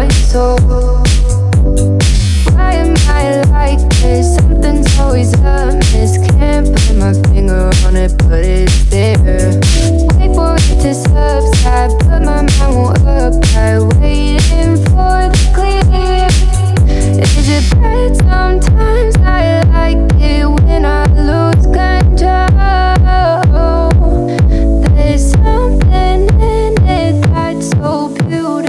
your soul. Why am I like this? Something's always amiss. Can't put my finger on it, but it's there. Wait for it to subside, but my mind won't apply. Waiting for the clear. Is it bad? Sometimes I like it when I lose control. There's something in it that's so beautiful.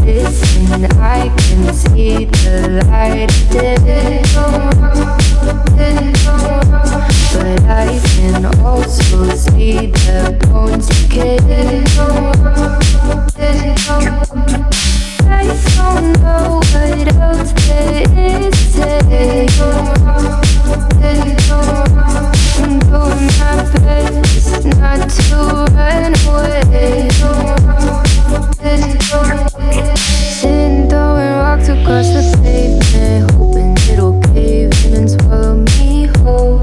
Listen, I can see the light of day, but I can also see the bones decay. I don't know what else there is to say. I'm doing my best not to run away. Sitting throwing rocks across the pavement, hoping it'll cave in and swallow me whole.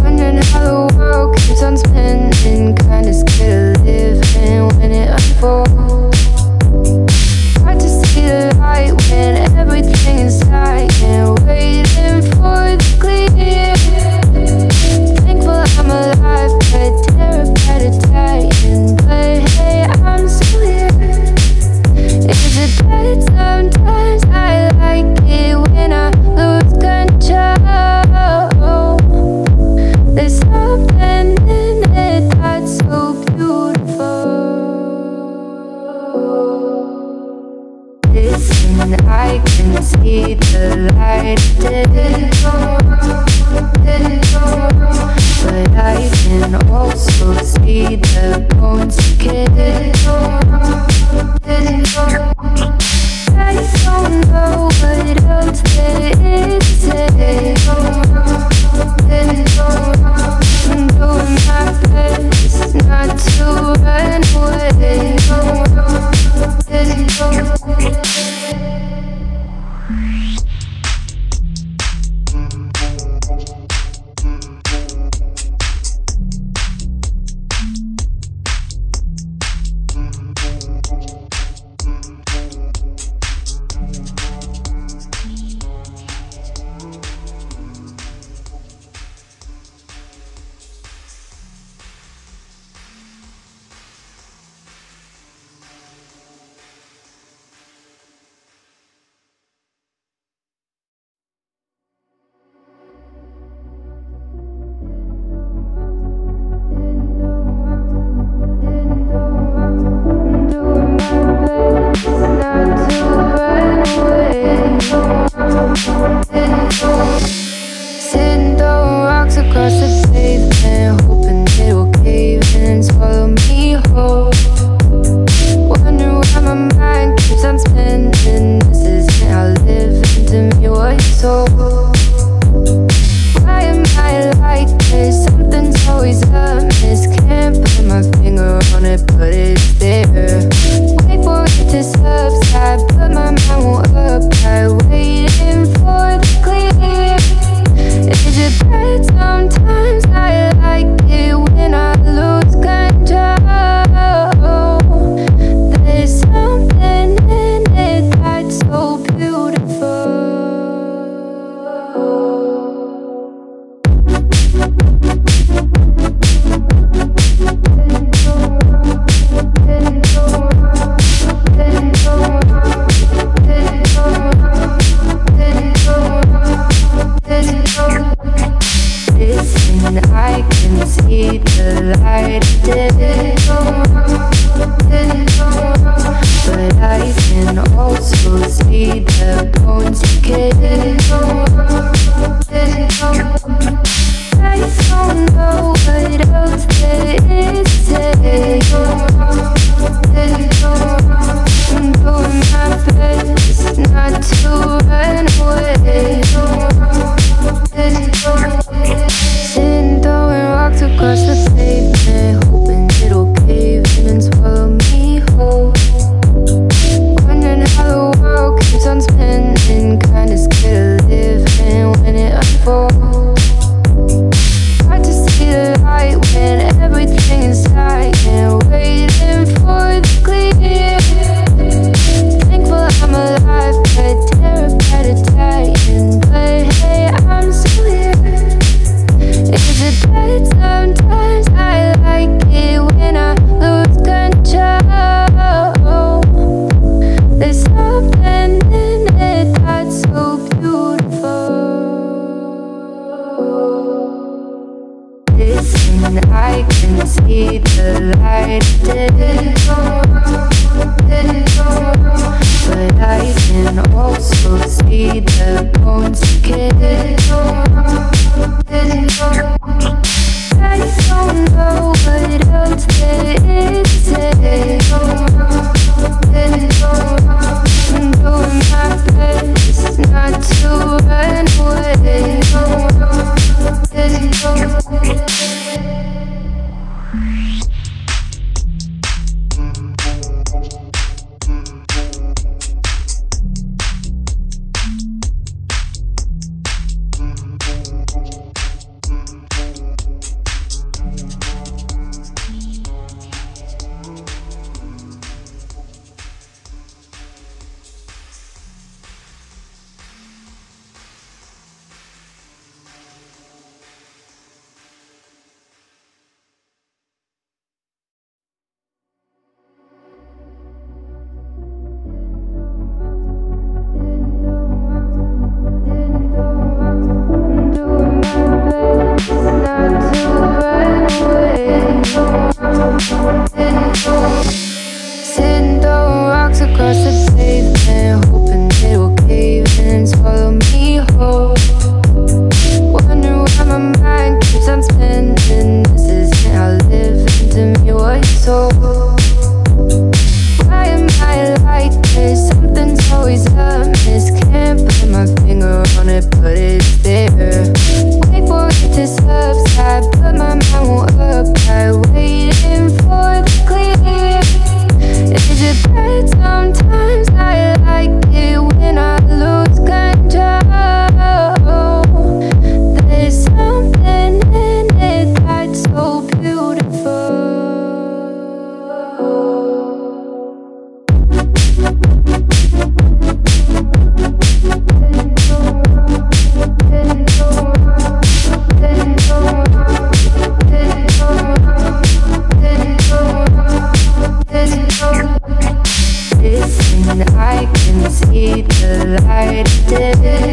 Wondering how the world keeps on spinning, kinda scared of living when it unfolds. Hard to see the light when everything is dying, waiting for the clear. Thankful I'm alive, but terrified of dying. But hey, I'm still here. Is it bad? Sometimes I like it when I lose control. There's something in it that's so beautiful. Listen, I can see the light of day, but I can also see the bones decay. I don't know what else there is to say. I'm doing my best not to run away. Sitting throwing rocks across the pavement, hoping it'll cave in and swallow me whole. Wondering why my mind keeps on spinning. This isn't how living to me was told. Why am I like this? Something's always amiss. Can't put my finger on it, but it's there. Wait for it to subside, but my mind won't apply. Waiting for the clear. Is it bad? Sometimes I like it when I lose control. There's something in it that's so beautiful. the light of day. But I can also see the bones decay. I don't know what else there is to say. I'm doing my best not to run away. Sitting throwing rocks across the pavement, hoping it'll cave in and swallow me whole. Wondering why my mind keeps on spinning. This isn't how living to me was told. Why am I like this? Something's always amiss. Can't put my finger on it, but it's there. Wait for it to subside, but my mind won't apply. Waiting for the clear. Is it bad sometimes? I like it when I lose control. There's something in it that's so beautiful. Listen, I can see the light of day.